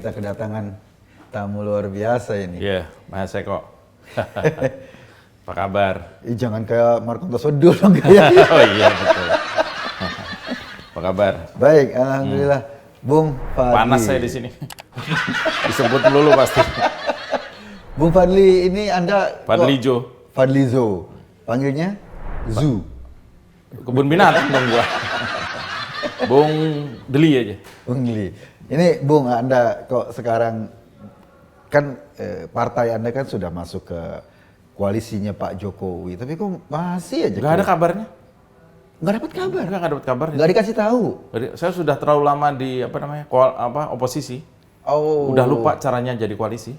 kita kedatangan tamu luar biasa ini. Iya, Mas Eko. Apa kabar? Jangan kayak Markonto Sodul dong ya. Oh iya, betul. Apa kabar? Baik, alhamdulillah. Bung Fadli. Panas saya di sini. Disebut melulu pasti. Bung Fadli, ini Anda... Fadlijo. Fadlizo. Panggilnya? Zu. Kebun binatang dong gua. Bung Deli aja. Bung Deli. Ini Bung, Anda kok sekarang kan partai Anda kan sudah masuk ke koalisinya Pak Jokowi, tapi kok masih aja? Gak ada kabarnya. Nggak dapat kabar? Nggak dapat kabar. Nggak dikasih tahu? Saya sudah terlalu lama di oposisi. Oh. Udah lupa caranya jadi koalisi.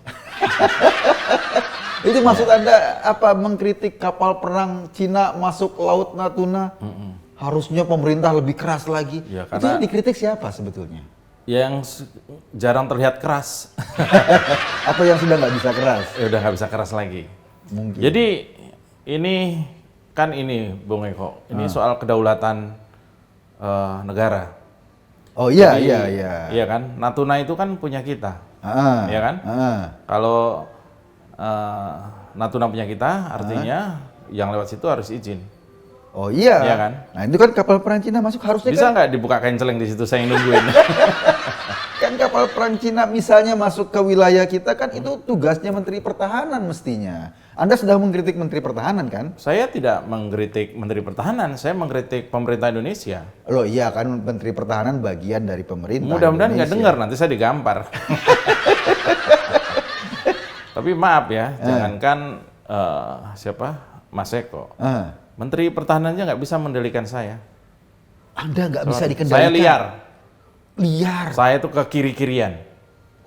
Itu maksud Anda apa, mengkritik kapal perang Cina masuk Laut Natuna? Harusnya pemerintah lebih keras lagi. Ya, Itu yang dikritik siapa sebetulnya? Yang jarang terlihat keras. Apa yang sudah nggak bisa keras? Ya udah nggak bisa keras lagi. Mungkin. Jadi ini Bung Eko, ini soal kedaulatan negara. Oh iya, Jadi, iya. Iya kan, Natuna itu kan punya kita, iya kan? Kalau Natuna punya kita, artinya yang lewat situ harus izin. Oh iya. Iya kan? Nah itu kan kapal perang Cina masuk harusnya Bisa kan? nggak dibuka kenceleng di situ, saya yang nungguin. Kan kapal perang Cina misalnya masuk ke wilayah kita kan itu tugasnya Menteri Pertahanan mestinya. Anda sudah mengkritik Menteri Pertahanan kan? Saya tidak mengkritik Menteri Pertahanan, saya mengkritik pemerintah Indonesia. Loh iya kan, Menteri Pertahanan bagian dari pemerintah. Mudah-mudahan nggak dengar, nanti saya digampar. Tapi maaf ya, jangankan Mas Eko, Menteri Pertahanannya nggak bisa mendalikan saya. Anda nggak bisa dikendalikan? Saya liar. Liar? Saya tuh ke kiri-kirian.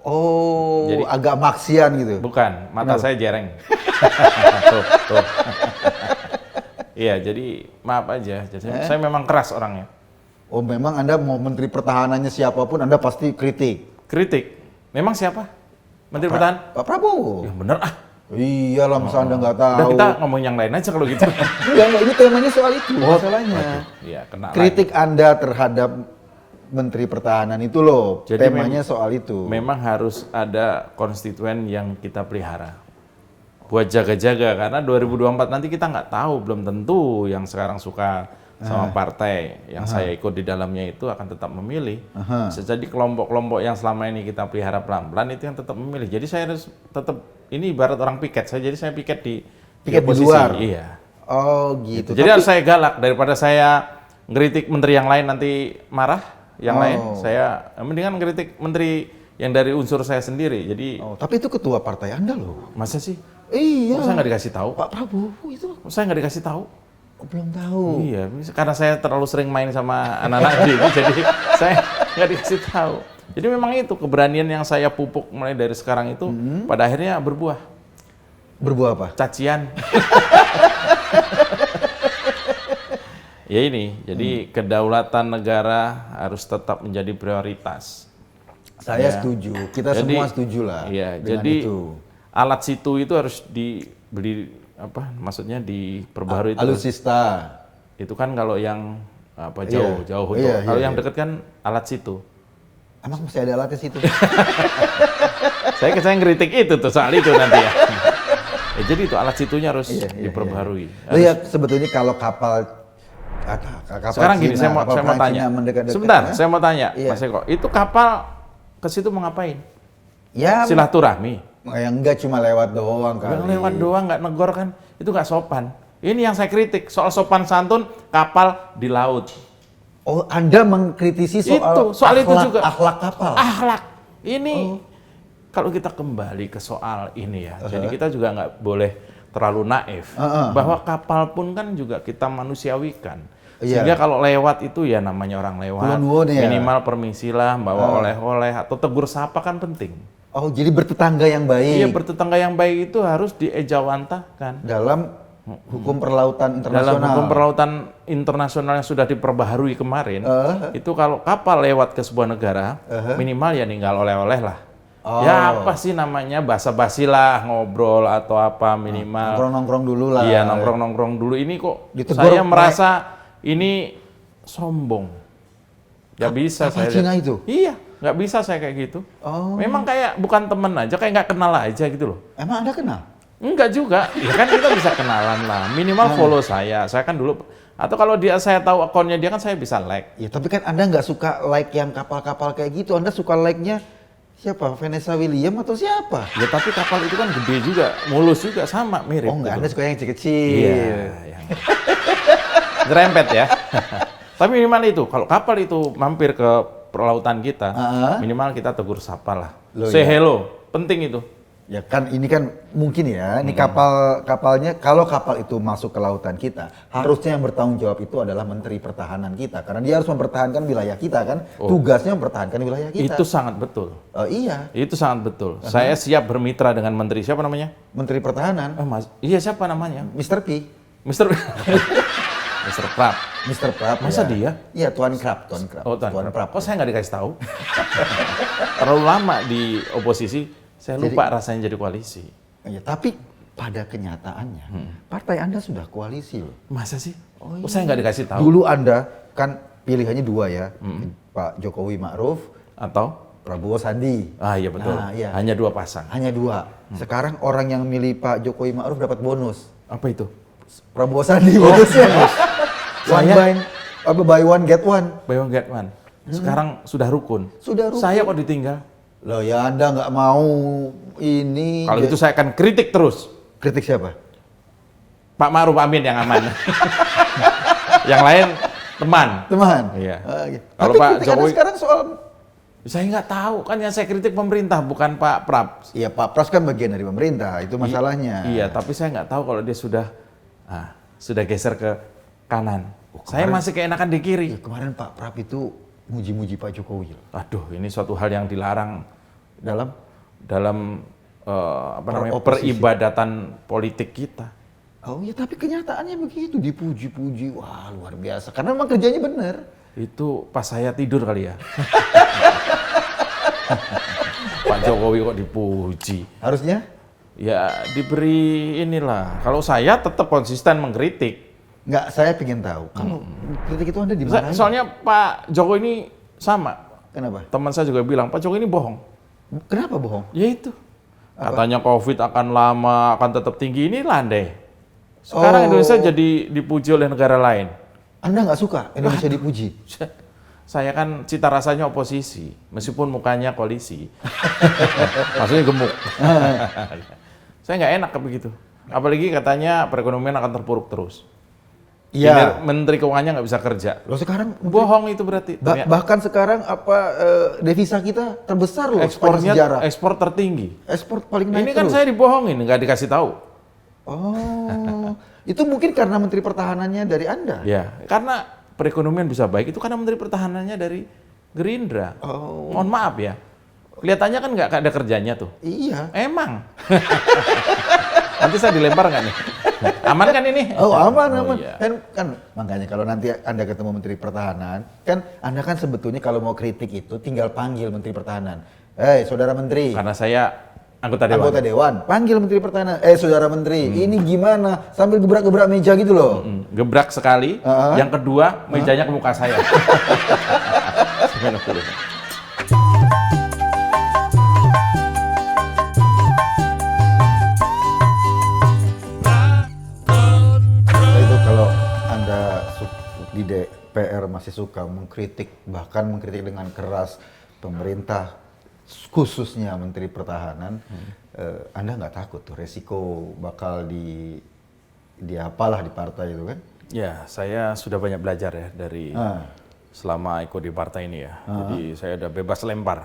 Oh, Jadi, agak maksian gitu? Bukan, mata saya jereng. tuh. Iya, jadi maaf aja. Jadi, saya memang keras orangnya. Oh, memang Anda mau Menteri Pertahanannya siapapun Anda pasti kritik? Kritik? Memang siapa? Menteri Pertahanan? Pak Prabowo. Ya bener ah. Iyalah, masa Anda nggak tahu. Udah kita ngomong yang lain aja kalau gitu. Enggak, ini temanya soal itu masalahnya. Iya, kena Kritik Anda terhadap Menteri Pertahanan itu loh, jadi temanya soal itu. Memang harus ada konstituen yang kita pelihara. Buat jaga-jaga, karena 2024 nanti kita nggak tahu, belum tentu yang sekarang suka sama partai yang saya ikut di dalamnya itu akan tetap memilih. Bisa jadi kelompok-kelompok yang selama ini kita pelihara pelan-pelan itu yang tetap memilih. Jadi saya harus tetap, ini ibarat orang piket, jadi saya piket di Piket di luar? Iya. Oh gitu. Jadi harus saya galak, daripada saya ngeritik menteri yang lain nanti marah, yang lain saya mendingan ngeritik menteri yang dari unsur saya sendiri. Jadi tapi itu ketua partai Anda loh. masa sih? Iya. Masa nggak dikasih tahu? Pak Prabowo itu. Saya nggak dikasih tahu. Belum tahu. Iya, karena saya terlalu sering main sama anak-anak ini, jadi saya nggak dikasih tahu. Jadi memang itu keberanian yang saya pupuk mulai dari sekarang itu pada akhirnya berbuah. Berbuah apa? Cacian. Ya ini, jadi kedaulatan negara harus tetap menjadi prioritas. Saya setuju. Kita semua setuju lah. Iya, dengan jadi itu. alat situ itu harus dibeli maksudnya diperbaharui. Alutsista. Itu kan kalau yang jauh. Kalau yang dekat kan alat situ. Emang masih ada alatnya situ? saya ngeritik itu tuh soal itu nanti ya. Jadi itu alat situnya harus diperbaharui. Lihat sebetulnya kalau kapal sekarang Cina, gini, saya mau tanya. Sebentar, saya mau tanya, Mas Eko. Itu kapal ke situ mau ngapain? Ya, silaturahmi. Enggak cuma lewat doang kali. Lewat doang, nggak negor kan? Itu nggak sopan. Ini yang saya kritik soal sopan santun kapal di laut. Oh, Anda mengkritisi soal itu juga. Akhlak kapal. Akhlak. Ini kalau kita kembali ke soal ini ya. Jadi kita juga nggak boleh terlalu naif. Bahwa kapal pun kan juga kita manusiawikan. Sehingga kalau lewat itu ya namanya orang lewat. Minimal permisilah, bawa oleh-oleh atau tegur sapa kan penting. Oh, jadi bertetangga yang baik. Iya, bertetangga yang baik itu harus diejawantahkan. Dalam hukum perlautan internasional. Dalam hukum perlautan internasional yang sudah diperbaharui kemarin, itu kalau kapal lewat ke sebuah negara, minimal ya ninggal oleh-oleh lah. Ya apa sih namanya, basa-basi lah, ngobrol atau apa minimal. Nongkrong-nongkrong dulu lah. Iya, nongkrong-nongkrong dulu. Ini kok saya merasa ini sombong. Ya bisa kapal saya. Cina itu? Iya, Nggak bisa saya kayak gitu. Oh. Memang kayak bukan temen aja, kayak nggak kenal aja gitu loh. Emang Anda kenal? Enggak juga, ya kan kita bisa kenalan lah. Minimal follow saya kan dulu. Atau kalau saya tahu akunnya dia kan saya bisa like. Ya tapi kan Anda nggak suka like yang kapal-kapal kayak gitu. Anda suka like-nya siapa? Vanessa William atau siapa? Ya tapi kapal itu kan gede juga, mulus juga, sama mirip. Oh enggak, gitu. Anda suka yang kecil-kecil. Iya, yang nyerempet ya. Tapi minimal itu, kalau kapal itu mampir ke perlautan kita, minimal kita tegur sapa lah. Loh, Say ya. hello, penting itu. Ya kan ini kan mungkin ya, ini kapalnya kalau kapal itu masuk ke lautan kita, harusnya yang bertanggung jawab itu adalah Menteri Pertahanan kita karena dia harus mempertahankan wilayah kita kan. Tugasnya mempertahankan wilayah kita. Itu sangat betul. Oh iya, Itu sangat betul. Saya siap bermitra dengan menteri siapa namanya? Menteri Pertahanan, Iya siapa namanya? Mr. P. Mister Mister Prap. Mr. Prap. Masa ya. dia? Iya, Tuan Krab, Tuan Krab. Oh, Tuan Prap. Kok saya nggak dikasih tahu? Terlalu lama di oposisi, saya lupa rasanya jadi koalisi. Ya, tapi pada kenyataannya, partai Anda sudah koalisi loh. Masa sih? Oh, Oh, saya nggak dikasih tahu. Dulu Anda kan pilihannya dua ya, Pak Jokowi Ma'ruf, Atau? Prabowo Sandi. Ah iya betul. Nah, iya. Hanya 2 pasang. Hanya dua. Sekarang orang yang milih Pak Jokowi Ma'ruf dapat bonus. Apa itu? Prabowo Sandi bonusnya. Buy one get one. Buy one get one. Sekarang sudah rukun. Sudah rukun. Saya kok ditinggal? Loh ya Anda nggak mau ini. Kalau itu saya akan kritik terus. Kritik siapa? Pak Ma'ruf Amin yang aman. Yang lain teman. Teman. Iya. Gitu. Kalau Tapi Pak kritik Anda Jokowi- sekarang soal. Saya nggak tahu, kan yang saya kritik pemerintah bukan Pak Prap. Iya Pak Pras kan bagian dari pemerintah, itu masalahnya. Iya, tapi saya nggak tahu kalau dia sudah geser ke kanan. Saya masih keenakan di kiri. Ya, kemarin Pak Prap itu muji-muji Pak Jokowi loh. Aduh, ini suatu hal yang dilarang dalam Oposisi. peribadatan politik kita. Oh ya tapi kenyataannya begitu, dipuji-puji, wah luar biasa. Karena memang kerjanya benar. Itu pas saya tidur kali ya. Pak Jokowi kok dipuji. Harusnya? Ya diberi inilah. Kalau saya tetap konsisten mengkritik. Nggak, saya pengen tahu. Kalau kritik itu Anda di mana? Soalnya Pak Jokowi ini sama. Kenapa? Teman saya juga bilang, Pak Jokowi ini bohong. Kenapa bohong? Ya itu. Katanya COVID akan lama, akan tetap tinggi. Ini landai. Sekarang Indonesia jadi dipuji oleh negara lain. Anda nggak suka Indonesia dipuji? Saya kan cita rasanya oposisi, meskipun mukanya koalisi. Maksudnya gemuk. Saya nggak enak begitu. Apalagi katanya perekonomian akan terpuruk terus. Iya. Menteri Keuangannya nggak bisa kerja. Loh sekarang Bohong itu berarti. bahkan sekarang devisa kita terbesar loh sepanjang sejarah. Ekspor tertinggi. Ekspor paling naik Ini kan terus. saya dibohongin, nggak dikasih tahu. Oh, itu mungkin karena Menteri Pertahanannya dari Anda? Ya, karena perekonomian bisa baik itu karena Menteri Pertahanannya dari Gerindra. Oh. Mohon maaf ya. Kelihatannya kan nggak ada kerjanya tuh. Iya. Emang. Nanti saya dilempar nggak nih? Aman kan ini? Oh aman, aman. Iya. Kan makanya kalau nanti Anda ketemu Menteri Pertahanan, kan Anda kan sebetulnya kalau mau kritik itu tinggal panggil Menteri Pertahanan. Saudara Menteri. Karena saya anggota dewan. Anggota dewan, panggil Menteri Pertahanan. Saudara Menteri, ini gimana? Sambil gebrak-gebrak meja gitu loh. Gebrak sekali. Yang kedua, mejanya ke muka saya. Itu kalau Anda di DPR masih suka mengkritik, bahkan mengkritik dengan keras pemerintah, khususnya Menteri Pertahanan, Anda nggak takut tuh resiko bakal apalah di partai itu kan? Ya, saya sudah banyak belajar ya dari selama ikut di partai ini ya. Jadi saya udah bebas lempar.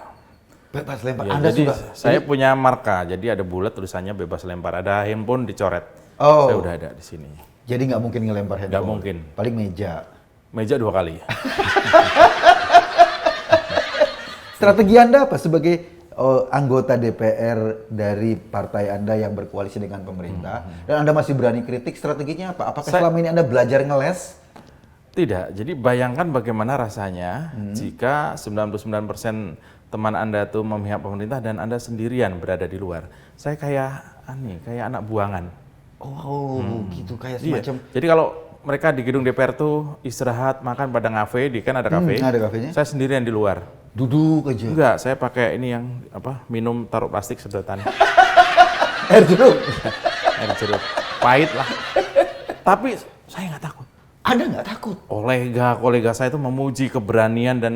Bebas lempar. Ya, Anda jadi sudah. saya punya marka, jadi ada bulat tulisannya bebas lempar. Ada handphone dicoret. Oh. Saya udah ada di sini. Jadi nggak mungkin ngelempar handphone. Nggak mungkin. Paling meja. Meja 2 kali. Strategi Anda apa sebagai anggota DPR dari partai Anda yang berkoalisi dengan pemerintah dan Anda masih berani kritik, strateginya apa? Apakah selama ini Anda belajar ngeles? Tidak. Jadi bayangkan bagaimana rasanya jika 99% teman Anda tuh memihak pemerintah dan Anda sendirian berada di luar. Saya kayak anak buangan. Oh, gitu kayak Iya. semacam. Jadi kalau mereka di gedung DPR tuh istirahat, makan pada ngafe, di kan ada kafe. Ada kafenya. Saya sendirian di luar. Duduk aja. Enggak, saya pakai ini yang minum taruh plastik sedotan. Air jeruk. Air jeruk. Pahit lah. Tapi saya nggak takut. Anda nggak takut? Kolega saya itu memuji keberanian dan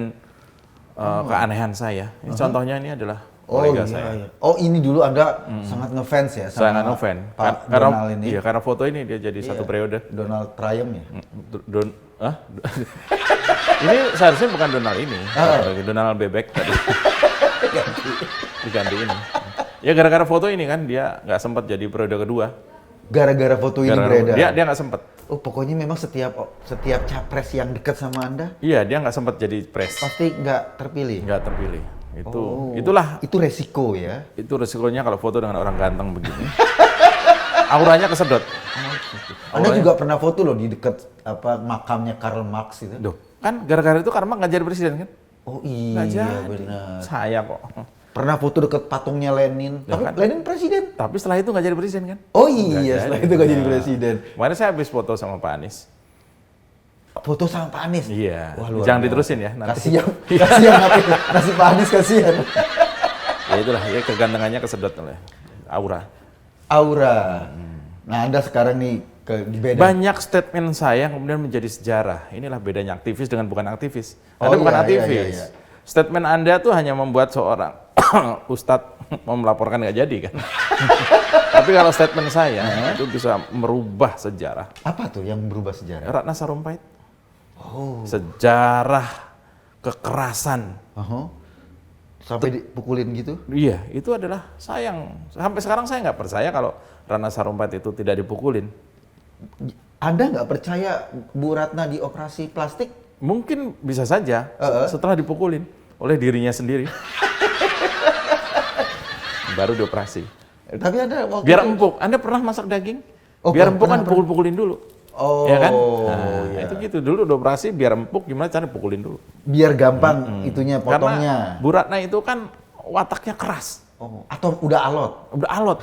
keanehan saya. Ini contohnya ini adalah kolega saya. Iya. Oh, ini dulu Anda sangat ngefans ya sama Sangat ngefans. Pak Karena Donald ini. iya, karena foto ini dia jadi satu periode. Donald Trump ya. Ini seharusnya bukan Donald ini, Donald Bebek tadi. Diganti ini. Ya gara-gara foto ini kan dia nggak sempat jadi periode kedua. Gara-gara foto ini beredar. Dia nggak sempat. Oh, pokoknya memang setiap capres yang dekat sama Anda Iya, dia nggak sempat jadi pres. pasti nggak terpilih. Nggak terpilih. Itulah. Itu resiko ya. Itu resikonya kalau foto dengan orang ganteng begini. Auranya kesedot. Anda juga pernah foto loh di dekat makamnya Karl Marx itu. Duh, kan gara-gara itu Karl Marx nggak jadi presiden kan? Oh Nggak iya jadi. benar. Saya kok. Pernah foto dekat patungnya Lenin. Tapi kan? Lenin presiden. Tapi setelah itu nggak jadi presiden kan? Oh iya, setelah itu nggak jadi presiden. Kemarin saya habis foto sama Pak Anies. Foto sama Pak Anies. Iya. Wah, luar Jangan biasa. diterusin ya nanti. Kasihan nasib Pak Anies kasihan. Ya itulah, ya kegantengannya kesedot oleh aura. Aura. Nah, Anda sekarang nih beda. Banyak statement saya yang kemudian menjadi sejarah. Inilah bedanya aktivis dengan bukan aktivis. Oh, Anda bukan iya, aktivis. iya. Statement Anda tuh hanya membuat seorang ustadz mau melaporkan nggak jadi kan. Tapi kalau statement saya itu bisa merubah sejarah. Apa tuh yang berubah sejarah? Ratna Sarumpait. Oh. Sejarah kekerasan. Sampai dipukulin gitu? Iya, itu adalah sayang. Sampai sekarang saya nggak percaya kalau Ratna Sarumpait itu tidak dipukulin. Anda nggak percaya Bu Ratna dioperasi plastik? Mungkin bisa saja setelah dipukulin oleh dirinya sendiri. Baru dioperasi. Tapi Anda waktu Biar empuk. Anda pernah masak daging? Oh, Biar empuk kan pernah. pukul-pukulin dulu. Oh, ya kan? iya. Itu gitu. Dulu dioperasi biar empuk, gimana cara pukulin dulu. biar gampang itunya Karena potongnya. Bu Ratna itu kan wataknya keras. Oh, atau udah alot? Udah alot.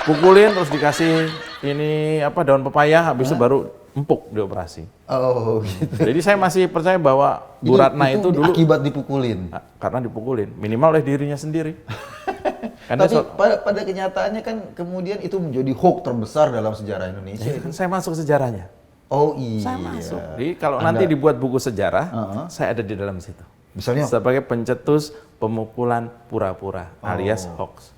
Pukulin terus dikasih ini daun pepaya, habis itu baru empuk dioperasi. Oh, gitu. Jadi saya masih percaya bahwa Bu Ratna itu dulu akibat dipukulin. karena dipukulin, minimal oleh dirinya sendiri. Karena Tapi pada kenyataannya kan kemudian itu menjadi hoax terbesar dalam sejarah Indonesia. kan saya masuk sejarahnya. Oh iya. Saya masuk. Jadi kalau nanti dibuat buku sejarah, saya ada di dalam situ. Misalnya Sebagai pencetus pemukulan pura-pura alias hoax.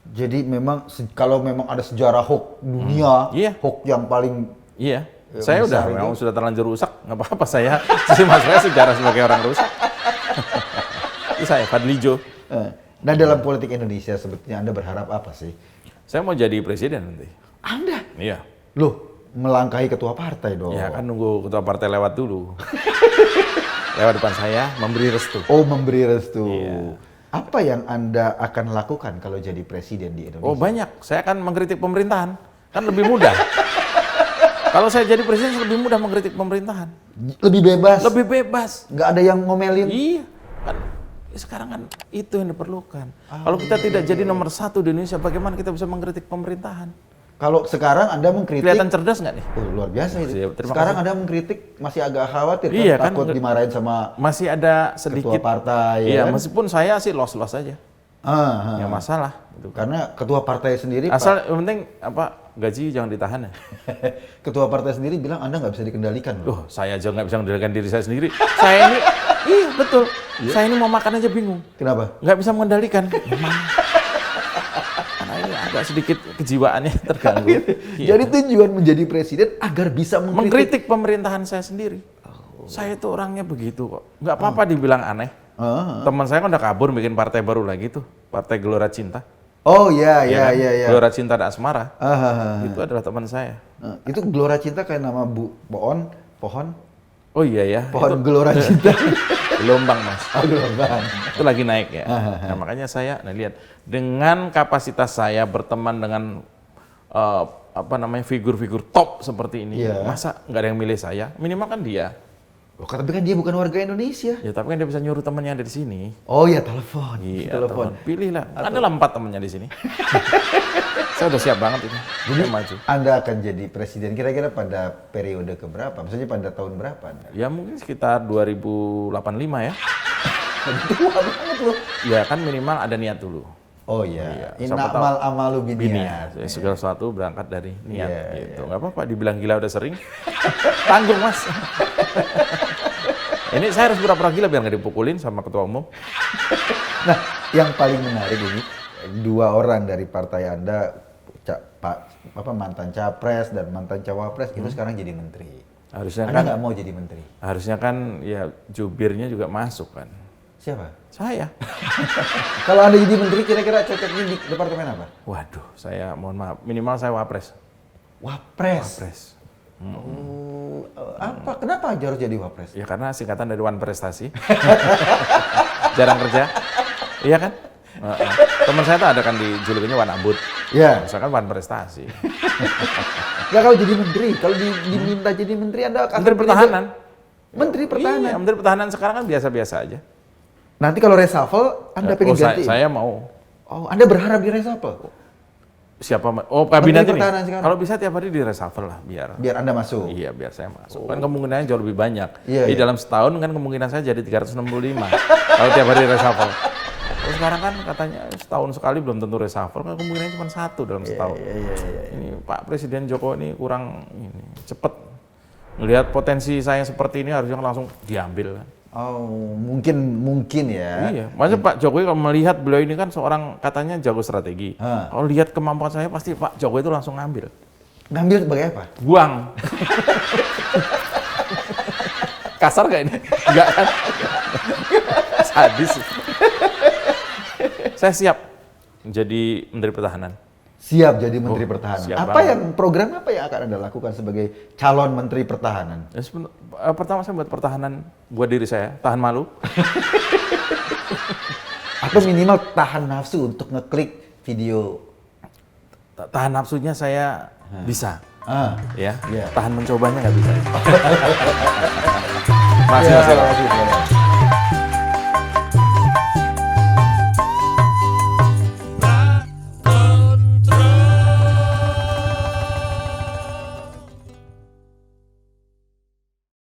jadi memang kalau memang ada sejarah hoax dunia, Iya. hoax yang paling Iya. Saya udah besar itu. memang sudah terlanjur rusak, nggak apa-apa saya. Masuknya sejarah sebagai orang rusak. Itu saya, Fadlijo. Nah, dalam politik Indonesia sebetulnya Anda berharap apa sih? Saya mau jadi presiden nanti. Anda? Iya. Loh, melangkahi ketua partai dong. Ya kan nunggu ketua partai lewat dulu. Lewat depan saya, memberi restu. Oh, memberi restu. Iya. Apa yang Anda akan lakukan kalau jadi presiden di Indonesia? Oh banyak, saya akan mengkritik pemerintahan. Kan lebih mudah. Kalau saya jadi presiden lebih mudah mengkritik pemerintahan. Lebih bebas. Lebih bebas. Nggak ada yang ngomelin. Iya. Kan sekarang kan itu yang diperlukan. Kalau kita tidak jadi nomor satu di Indonesia, bagaimana kita bisa mengkritik pemerintahan? Kalau sekarang Anda mengkritik, Kelihatan cerdas nggak nih? oh, luar biasa itu. Iya, terima Sekarang kasih. Anda mengkritik masih agak khawatir kan, Iya, kan? takut dimarahin sama Masih ada sedikit. ketua partai. Iya, ya kan? meskipun saya sih los-los aja. Nggak masalah. Gitu. Karena ketua partai sendiri, Asal yang penting gaji jangan ditahan ya. ketua partai sendiri bilang Anda nggak bisa dikendalikan. Loh, loh. saya aja nggak bisa mengendalikan diri saya sendiri. Saya ini, iya betul. Saya ini mau makan aja bingung. Kenapa? Nggak bisa mengendalikan. Memang. Karena ini agak sedikit kejiwaannya terganggu. Iya. Jadi tujuan menjadi presiden agar bisa mengkritik. Mengkritik pemerintahan saya sendiri. Saya itu orangnya begitu kok. Nggak apa-apa dibilang aneh. Teman saya kan udah kabur bikin partai baru lagi tuh. Partai Gelora Cinta. Oh iya, Ya iya, kan? iya. Gelora Cinta dan Asmara. Ah. Itu adalah teman saya. Itu Gelora Cinta kayak nama pohon Oh iya ya. pohon Gelora Cinta. Gelombang mas. Oh, gelombang. Itu lagi naik ya. Nah, makanya saya lihat dengan kapasitas saya berteman dengan figur-figur top seperti ini, Iya. masa nggak ada yang milih saya? Minimal kan dia. Loh, tapi kan dia bukan warga Indonesia. Ya tapi kan dia bisa nyuruh temannya ada di sini. Oh ya, telepon. Iya, Telepon. Pilihlah. Adalah 4 temannya di sini. Saya udah siap banget ini. Jadi Saya maju. Anda akan jadi presiden kira-kira pada periode keberapa? Maksudnya pada tahun berapa Anda? Ya mungkin sekitar 2085 ya. Tua banget loh. Ya kan minimal ada niat dulu. Oh iya, siapa tahu. innamal amalu Biniat. binniyat. Segala sesuatu berangkat dari niat Iya, gitu. Nggak apa-apa dibilang gila udah sering. Tanggung Mas. Ini saya harus pura-pura gila biar nggak dipukulin sama ketua umum. Nah, yang paling menarik ini 2 orang dari partai Anda, mantan capres dan mantan cawapres itu sekarang jadi menteri. Harusnya Anda kan nggak mau jadi menteri? harusnya kan ya jubirnya juga masuk kan. Siapa? Saya. Kalau Anda jadi menteri kira-kira cocoknya di departemen apa? Waduh, saya mohon maaf. Minimal saya wapres. Wapres. Wapres. Oh, apa? Kenapa aja harus jadi wapres? Ya karena singkatan dari Wan Prestasi. Jarang kerja. Iya kan? Teman saya tuh ada kan dijulukinya Wan Abut. Ya. Misalkan Wan Prestasi. Nggak, kalau jadi menteri, kalau diminta jadi menteri Anda akan Menteri Pertahanan. Menteri Pertahanan. Iya, Menteri Pertahanan sekarang kan biasa-biasa aja. Nanti kalau reshuffle Anda pengen ganti? Saya mau. Oh, Anda berharap di reshuffle? Siapa? Oh, kabinet ini. Pertahanan sekarang. Kalau bisa tiap hari di reshuffle lah biar. Biar Anda masuk. Iya, biar saya masuk. Kan kemungkinannya jauh lebih banyak. Iya, Jadi iya. dalam setahun kan kemungkinan saya jadi 365. Kalau tiap hari reshuffle. Terus sekarang kan katanya setahun sekali belum tentu reshuffle, kan kemungkinannya cuma 1 dalam setahun. Iya. Ini Pak Presiden Jokowi ini kurang ini cepet. Melihat potensi saya seperti ini harusnya langsung diambil kan. Oh, mungkin ya. Iya, maksudnya Pak Jokowi kalau melihat beliau ini kan seorang katanya jago strategi. Hah. Kalau lihat kemampuan saya pasti Pak Jokowi itu langsung ngambil. Ngambil sebagai apa? Buang. Kasar gak ini? Enggak kan? Sadis. Saya siap menjadi Menteri Pertahanan. Siap jadi Menteri Pertahanan. siap Apa banget. yang program apa yang akan Anda lakukan sebagai calon Menteri Pertahanan? Ya, pertama saya buat pertahanan buat diri saya, tahan malu. Atau minimal tahan nafsu untuk ngeklik video. Tahan nafsunya saya bisa. Iya. Tahan mencobanya nggak bisa. Masih, Masih. masih.